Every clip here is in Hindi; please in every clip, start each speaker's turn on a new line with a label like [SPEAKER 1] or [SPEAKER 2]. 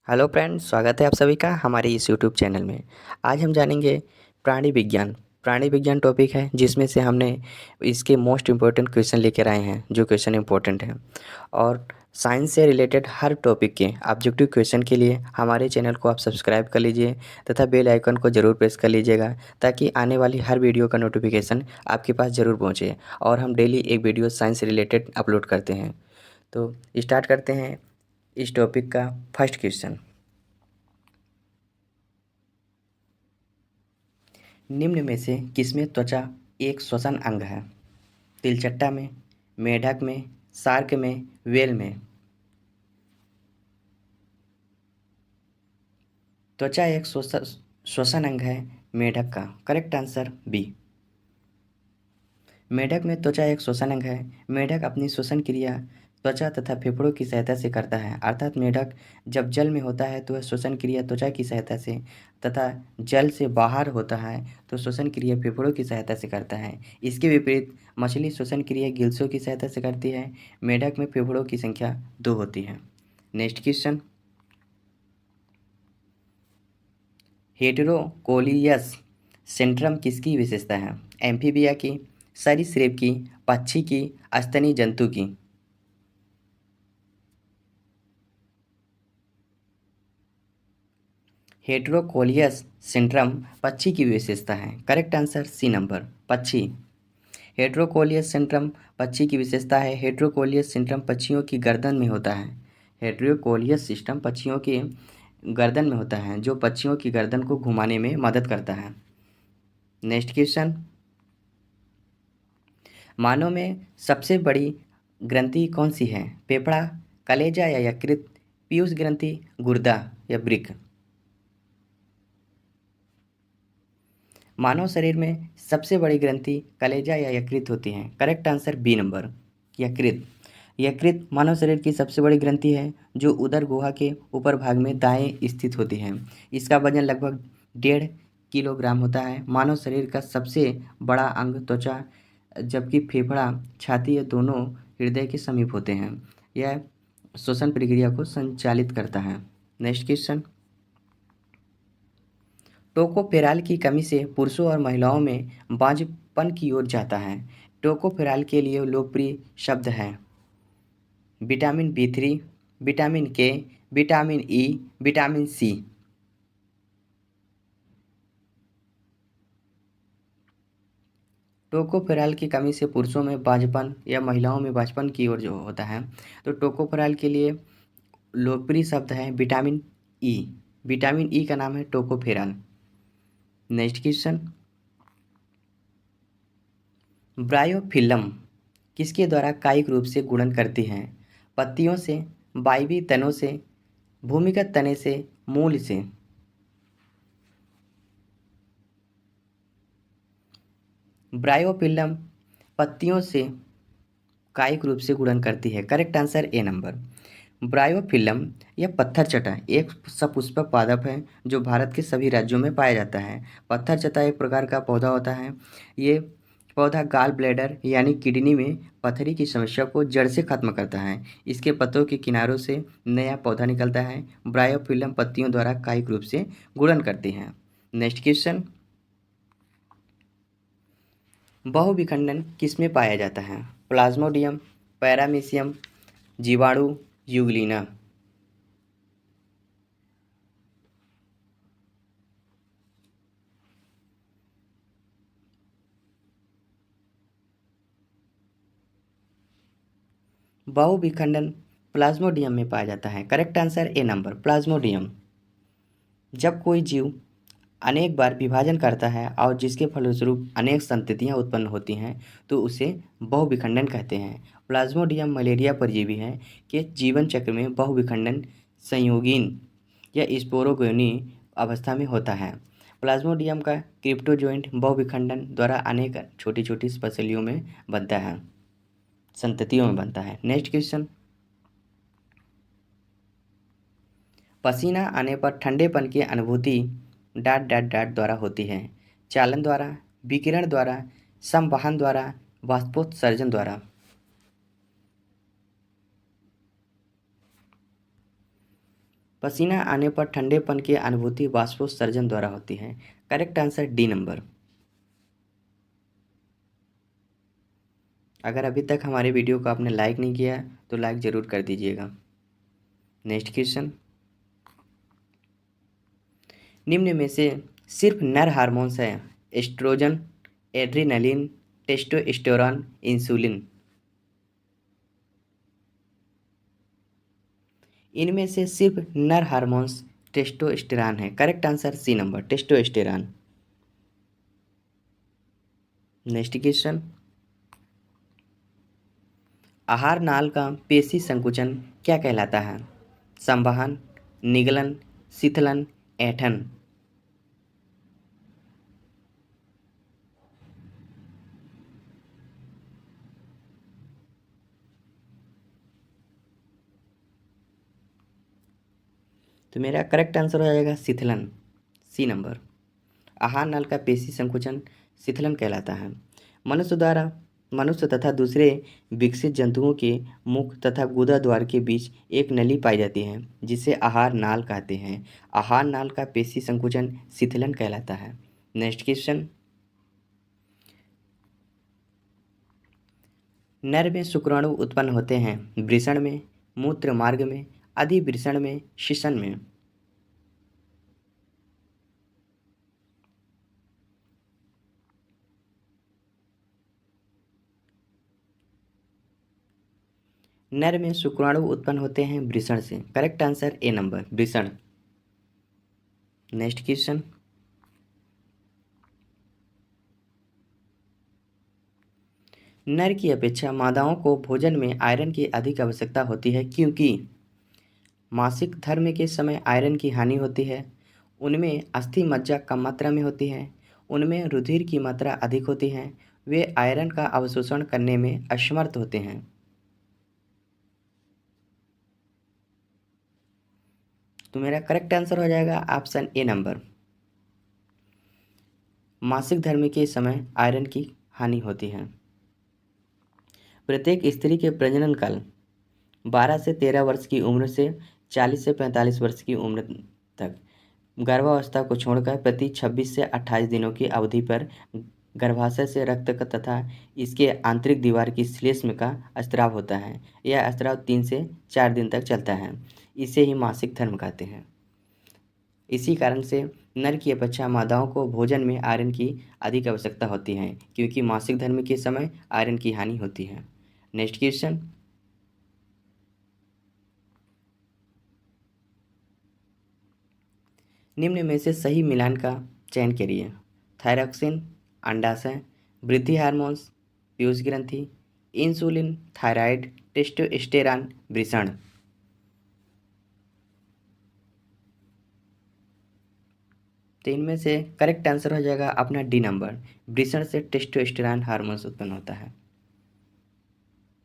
[SPEAKER 1] हेलो फ्रेंड्स, स्वागत है आप सभी का हमारे इस यूट्यूब चैनल में। आज हम जानेंगे प्राणी विज्ञान। प्राणी विज्ञान टॉपिक है जिसमें से हमने इसके मोस्ट इम्पोर्टेंट क्वेश्चन लेकर आए हैं, जो क्वेश्चन इम्पोर्टेंट हैं। और साइंस से रिलेटेड हर टॉपिक के ऑब्जेक्टिव क्वेश्चन के लिए हमारे चैनल को आप सब्सक्राइब कर लीजिए तथा बेल आइकन को ज़रूर प्रेस कर लीजिएगा, ताकि आने वाली हर वीडियो का नोटिफिकेशन आपके पास ज़रूर पहुँचे। और हम डेली एक वीडियो साइंस से रिलेटेड अपलोड करते हैं। तो स्टार्ट करते हैं इस टॉपिक का फर्स्ट क्वेश्चन। निम्न में से किसमें त्वचा एक श्वसन अंग है? तिलचट्टा में, मेढक में, शार्क में, व्हेल में। त्वचा एक श्वसन अंग है मेढक का। Correct answer B. मेढक में त्वचा एक श्वसन अंग है। मेढक अपनी श्वसन क्रिया त्वचा तथा फेफड़ों की सहायता से करता है। अर्थात मेढक जब जल में होता है तो वह श्वसन क्रिया त्वचा की सहायता से, तथा जल से बाहर होता है तो श्वसन क्रिया फेफड़ों की सहायता से करता है। इसके विपरीत मछली श्वसन क्रिया गिल्सों की सहायता से करती है। मेढक में फेफड़ों की संख्या 2 होती है। Next question. हेटेरोकोलियस सिंड्रोम किसकी विशेषता है? एम्फीबिया की, सरीसृप की, पक्षी की, स्तनी जंतु की। हेटेरोकोलियस सिंड्रोम पक्षी की विशेषता है। करेक्ट आंसर सी नंबर, पक्षी। हेटेरोकोलियस सिंड्रोम पक्षी की विशेषता है। हेटेरोकोलियस सिंड्रोम पक्षियों की गर्दन में होता है। हेटेरोकोलियस सिस्टम पक्षियों के गर्दन में होता है, जो पक्षियों की गर्दन को घुमाने में मदद करता है। Next question. मानव में सबसे बड़ी ग्रंथि कौन सी है? फेफड़ा, कलेजा या यकृत, पीयूष ग्रंथि, गुर्दा या वृक्क। मानव शरीर में सबसे बड़ी ग्रंथि कलेजा या यकृत होती है। करेक्ट आंसर बी नंबर, यकृत। यकृत मानव शरीर की सबसे बड़ी ग्रंथि है, जो उदर गुहा के ऊपर भाग में दाएं स्थित होती है। इसका वजन लगभग 1.5 किलोग्राम होता है। मानव शरीर का सबसे बड़ा अंग त्वचा, जबकि फेफड़ा, छाती, ये दोनों हृदय के समीप होते हैं। यह श्वसन प्रक्रिया को संचालित करता है। Next question. टोकोफेराल की कमी से पुरुषों और महिलाओं में बांझपन की ओर जाता है। टोकोफेराल के लिए लोकप्रिय शब्द हैं विटामिन B3, विटामिन के, vitamin E, vitamin C. Tocopherol की कमी से पुरुषों में बांझपन या महिलाओं में बांझपन की ओर जो होता है, तो टोकोफेराल के लिए लोकप्रिय शब्द है विटामिन ई। विटामिन ई का नाम है टोकोफेराल। Next question. ब्रायोफिल्म किसके द्वारा कायिक रूप से गुणन करती हैं? पत्तियों से, वायवीय तनों से, भूमिगत तने से, मूल से। ब्रायोफिल्म पत्तियों से कायिक रूप से गुणन करती है। Correct answer A number. Bryophyllum यह पत्थर चटा एक सपुष्पक पादप है, जो भारत के सभी राज्यों में पाया जाता है। पत्थर चटा एक प्रकार का पौधा होता है। ये पौधा गाल ब्लैडर यानी किडनी में पथरी की समस्या को जड़ से खत्म करता है। इसके पत्तों के किनारों से नया पौधा निकलता है। ब्रायोफिल्म पत्तियों द्वारा कायिक रूप से गुणन करती हैं। Next question. बहुविखंडन किसमें पाया जाता है? प्लाज्मोडियम, पैरामीशियम, जीवाणु, यूग्लिना। बहुविखंडन प्लाज्मोडियम में पाया जाता है। Correct answer A number, Plasmodium. जब कोई जीव अनेक बार विभाजन करता है और जिसके फलस्वरूप अनेक संततियां उत्पन्न होती हैं, तो उसे बहुविखंडन कहते हैं। प्लाज्मोडियम मलेरिया परजीवी है कि जीवन चक्र में बहुविखंडन संयोगीन या स्पोरोगोनी अवस्था में होता है। प्लाज्मोडियम का क्रिप्टोजोइंट बहुविखंडन द्वारा अनेक छोटी छोटी पसलियों में बनता है, संततियों में बनता है। Next question. पसीना आने पर ठंडेपन की अनुभूति डॉट डॉट डॉट द्वारा होती है। चालन द्वारा, विकिरण द्वारा, संवहन द्वारा, वाष्पोत्सर्जन द्वारा। पसीना आने पर ठंडेपन की अनुभूति बाष्पोत्सर्जन द्वारा होती है। Correct answer D number. अगर अभी तक हमारे वीडियो को आपने लाइक नहीं किया तो लाइक ज़रूर कर दीजिएगा। नेक्स्ट क्वेश्चन, निम्न में से सिर्फ नर हार्मोन्स हैं एस्ट्रोजन, एड्रीनलिन, टेस्टोस्टेरोन, इंसुलिन। इनमें से सिर्फ नर हार्मोन्स टेस्टोस्टेरोन है। Correct answer C number, testosterone. Next question, आहार नाल का पेशी संकुचन क्या कहलाता है? संवहन, निगलन, शिथिलन, ऐंठन। तो मेरा करेक्ट आंसर हो जाएगा शिथिलन, सी नंबर। आहार नाल का पेशी संकुचन शिथिलन कहलाता है। मनुष्य तथा दूसरे विकसित जंतुओं के मुख तथा गुदा द्वार के बीच एक नली पाई जाती है जिसे आहार नाल कहते हैं। आहार नाल का पेशी संकुचन शिथिलन कहलाता है। नेक्स्ट क्वेश्चन, नर में शुक्राणु उत्पन्न होते हैं वृषण में, मूत्र मार्ग में, अधिवृषण में, शिशन में। नर में शुक्राणु उत्पन्न होते हैं वृषण से। करेक्ट आंसर ए नंबर, वृषण। नेक्स्ट क्वेश्चन, नर की अपेक्षा मादाओं को भोजन में आयरन की अधिक आवश्यकता होती है क्योंकि मासिक धर्म के समय आयरन की हानि होती है, उनमें अस्थि मज्जा कम मात्रा में होती है, उनमें रुधिर की मात्रा अधिक होती है, वे आयरन का अवशोषण करने में असमर्थ होते हैं। तो मेरा करेक्ट आंसर हो जाएगा ऑप्शन ए नंबर, मासिक धर्म के समय आयरन की हानि होती है। प्रत्येक स्त्री के प्रजनन काल 12 से 13 वर्ष की उम्र से 40 से 45 वर्ष की उम्र तक गर्भावस्था को छोड़कर प्रति 26 से 28 दिनों की अवधि पर गर्भाशय से रक्त का तथा इसके आंतरिक दीवार की श्लेष्म का स्राव होता है। यह स्राव 3 से 4 दिन तक चलता है। इसे ही मासिक धर्म कहते हैं। इसी कारण से नर की अपेक्षा मादाओं को भोजन में आयरन की अधिक आवश्यकता होती है क्योंकि मासिक धर्म के समय आयरन की हानि होती है। नेक्स्ट क्वेश्चन, निम्न में से सही मिलान का चयन करिए। थायरॉक्सिन, अंडाशय, वृद्धि हार्मोन्स, पीयूष ग्रंथि, इंसुलिन, थायराइड, टेस्टोस्टेरोन, वृषण। तो इनमें से करेक्ट आंसर हो जाएगा अपना डी नंबर, वृषण से टेस्टोस्टेरोन हार्मोन्स उत्पन्न होता है।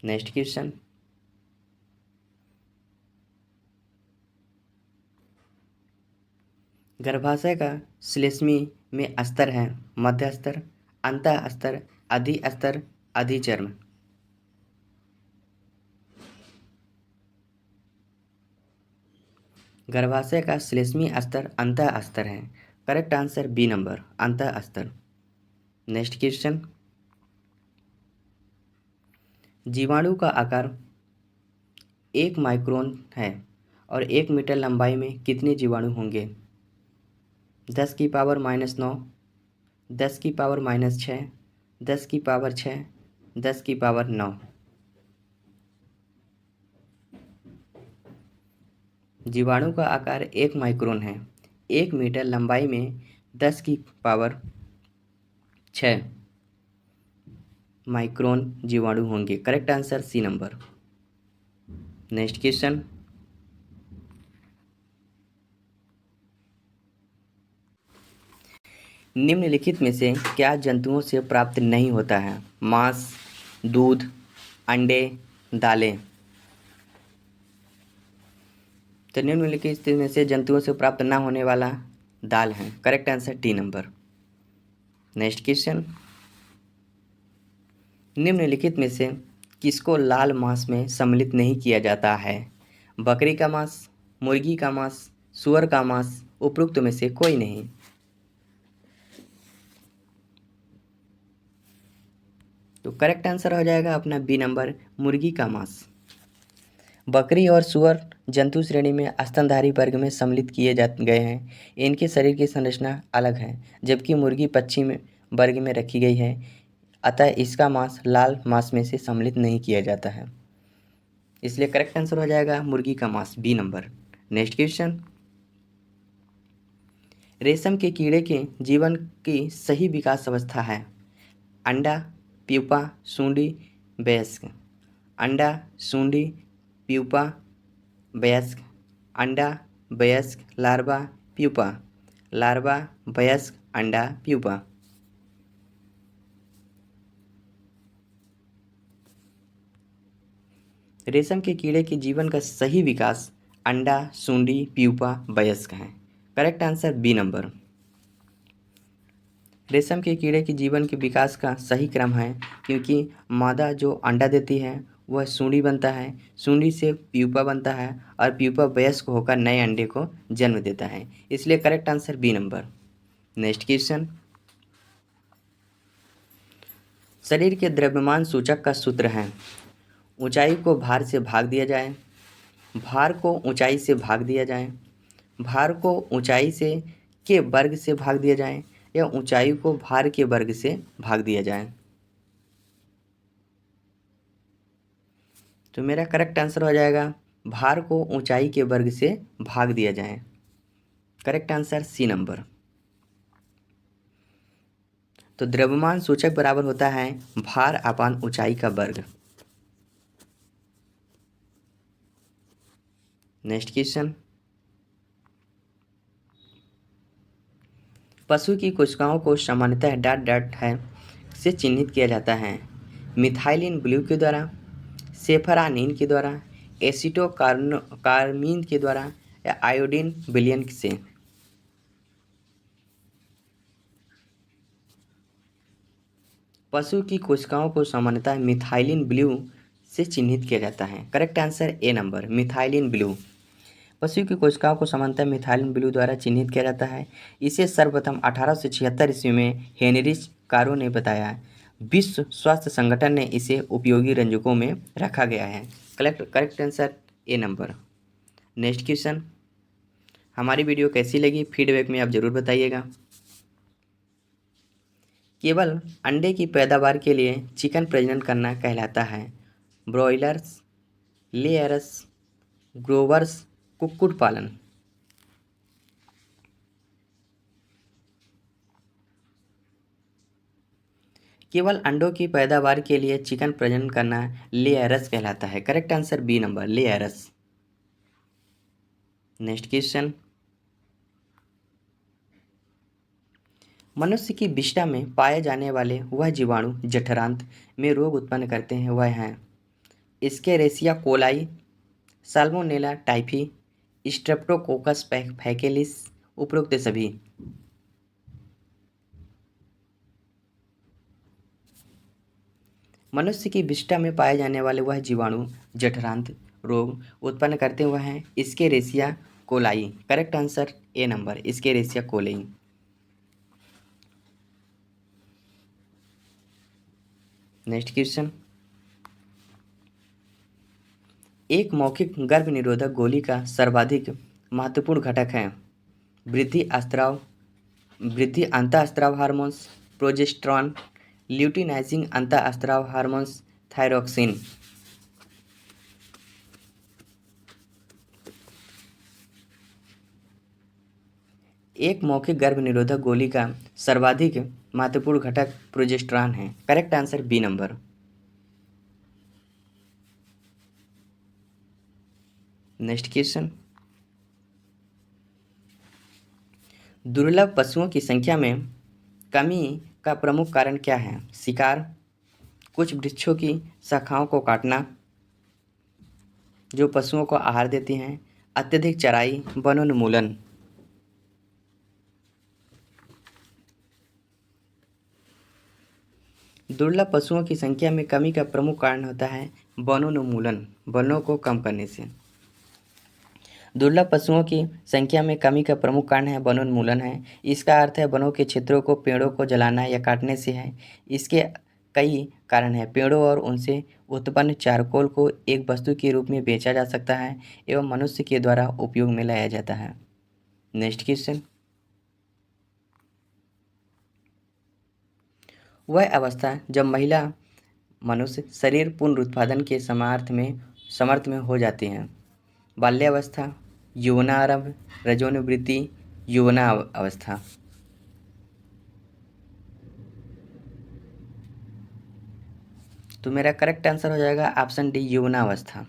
[SPEAKER 1] नेक्स्ट क्वेश्चन, गर्भाशय का श्लेष्मी में स्तर है मध्य स्तर, अंतः स्तर, अधि स्तर, अधिचर्म। गर्भाशय का श्लेष्मी स्तर अंतः स्तर है। करेक्ट आंसर बी नंबर, अंतः स्तर। नेक्स्ट क्वेश्चन, जीवाणु का आकार 1 माइक्रोन है और 1 मीटर लंबाई में कितने जीवाणु होंगे? 10 की पावर -9, 10 की पावर -6, 10 की पावर 6, 10 की पावर 9। जीवाणु का आकार 1 माइक्रोन है, 1 मीटर लंबाई में 10 की पावर 6 माइक्रोन जीवाणु होंगे। Correct answer C number. Next question, निम्नलिखित में से क्या जंतुओं से प्राप्त नहीं होता है? मांस, दूध, अंडे, दालें। तो निम्नलिखित में से जंतुओं से प्राप्त ना होने वाला दाल है। Correct answer D number. Next question, निम्नलिखित में से किसको लाल मांस में सम्मिलित नहीं किया जाता है? बकरी का मांस, मुर्गी का मांस, सुअर का मांस, उपरोक्त में से कोई नहीं। तो करेक्ट आंसर हो जाएगा अपना बी नंबर, मुर्गी का मांस। बकरी और सुअर जंतु श्रेणी में स्तनधारी वर्ग में सम्मिलित किए जा गए हैं। इनके शरीर की संरचना अलग है, जबकि मुर्गी पक्षी में वर्ग में रखी गई है, अतः इसका मांस लाल मांस में से सम्मिलित नहीं किया जाता है। इसलिए करेक्ट आंसर हो जाएगा मुर्गी का मांस, बी नंबर। नेक्स्ट क्वेश्चन, रेशम के कीड़े के जीवन की सही विकास अवस्था है अंडा, प्यूपा, सूंडी, वयस्क। अंडा, सूंडी, प्यूपा, वयस्क। अंडा, वयस्क, लार्वा, प्यूपा। लार्वा, वयस्क, अंडा, प्यूपा। रेशम के कीड़े के जीवन का सही विकास अंडा, सूंडी, प्यूपा, वयस्क है। Correct answer B number. रेशम के कीड़े के जीवन के विकास का सही क्रम है, क्योंकि मादा जो अंडा देती है वह सूंडी बनता है, सूंडी से प्यूपा बनता है और प्यूपा वयस्क होकर नए अंडे को जन्म देता है। इसलिए correct answer B number. Next question, शरीर के द्रव्यमान सूचक का सूत्र है ऊंचाई को भार से भाग दिया जाए, भार को ऊंचाई से भाग दिया जाए, भार को ऊंचाई से के वर्ग से भाग दिया जाए, या ऊंचाई को भार के वर्ग से भाग दिया जाए। तो मेरा करेक्ट आंसर हो जाएगा भार को ऊंचाई के वर्ग से भाग दिया जाए। Correct answer C number. तो द्रव्यमान सूचक बराबर होता है भार अपान ऊंचाई का वर्ग। नेक्स्ट क्वेश्चन, पशु की कोशिकाओं को सामान्यतः डॉट डॉट है से चिन्हित किया जाता है मिथाइलिन ब्लू के द्वारा, सेफरानीन के द्वारा, एसिटो कार्मीन के द्वारा, या आयोडीन विलयन से। पशु की कोशिकाओं को सामान्यतः मिथाइलिन ब्लू से चिन्हित किया जाता है। Correct answer A number, methylene blue. पशु की कोशिकाओं को सामान्यतः मिथाइलिन ब्लू द्वारा चिन्हित किया जाता है। इसे सर्वप्रथम 1876 ईस्वी में हेनरिच कारो ने बताया। विश्व स्वास्थ्य संगठन ने इसे उपयोगी रंजकों में रखा गया है। Correct answer A number. Next question, हमारी वीडियो कैसी लगी फीडबैक में आप ज़रूर बताइएगा। केवल अंडे की पैदावार के लिए चिकन प्रजनन करना कहलाता है ब्रॉयलर्स, लेयर्स, ग्रोवर्स, कुक्कुट पालन। केवल अंडों की पैदावार के लिए चिकन प्रजनन करना लेयरस कहलाता है। Correct answer B number, layers. Next question, मनुष्य की विष्ठा में पाए जाने वाले वह जीवाणु जठरांत में रोग उत्पन्न करते हैं वह हैं Escherichia coli, salmonella typhi, Streptococcus फैकेलिस, उपरोक्त सभी। मनुष्य की विष्ठा में पाए जाने वाले वह जीवाणु जठरांत रोग उत्पन्न करते हुए हैं Escherichia coli. Correct answer A number, Escherichia coli. Next question, एक मौखिक गर्भ निरोधक गोली का सर्वाधिक महत्वपूर्ण घटक है वृद्धि अंतःस्राव हार्मोन्स, प्रोजेस्टेरॉन, ल्यूटिनाइजिंग अंतःस्राव हार्मोन्स, थायरोक्सिन। एक मौखिक गर्भ निरोधक गोली का सर्वाधिक महत्वपूर्ण घटक प्रोजेस्टेरॉन है। Correct answer B number. Next question, दुर्लभ पशुओं की संख्या में कमी का प्रमुख कारण क्या है शिकार, कुछ वृक्षों की शाखाओं को काटना जो पशुओं को आहार देती हैं, अत्यधिक चराई, वनोन्मूलन। दुर्लभ पशुओं की संख्या में कमी का प्रमुख कारण होता है वनोन्मूलन, वनों को कम करने से। दुर्लभ पशुओं की संख्या में कमी का प्रमुख कारण है वनोन्मूलन है। इसका अर्थ है वनों के क्षेत्रों को पेड़ों को जलाना या काटने से है। इसके कई कारण हैं। पेड़ों और उनसे उत्पन्न चारकोल को एक वस्तु के रूप में बेचा जा सकता है एवं मनुष्य के द्वारा उपयोग में लाया जाता है। नेक्स्ट क्वेश्चन, वह अवस्था जब महिला मनुष्य शरीर पुनरुत्पादन के समर्थ में हो जाती हैं। बाल्यावस्था, यौवनारंभ, रजोनिवृत्ति, यौवनावस्था। तो मेरा करेक्ट आंसर हो जाएगा ऑप्शन डी, यौवनावस्था।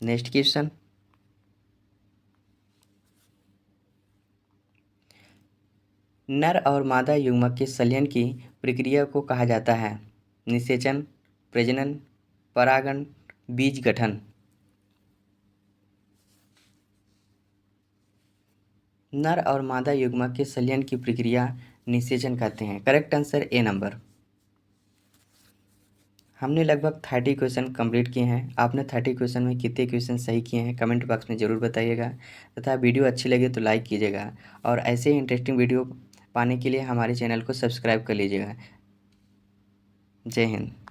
[SPEAKER 1] नेक्स्ट क्वेश्चन, नर और मादा युग्मक के संलयन की प्रक्रिया को कहा जाता है। निषेचन, प्रजनन, परागण, बीज गठन। नर और मादा युग्मक के संलयन की प्रक्रिया निषेचन कहते हैं। Correct answer A number. हमने लगभग 30 क्वेश्चन कंप्लीट किए हैं। आपने 30 क्वेश्चन में कितने क्वेश्चन सही किए हैं कमेंट बॉक्स में ज़रूर बताइएगा तथा वीडियो अच्छी लगे तो लाइक कीजिएगा और ऐसे ही इंटरेस्टिंग वीडियो पाने के लिए हमारे चैनल को सब्सक्राइब कर लीजिएगा। जय हिंद।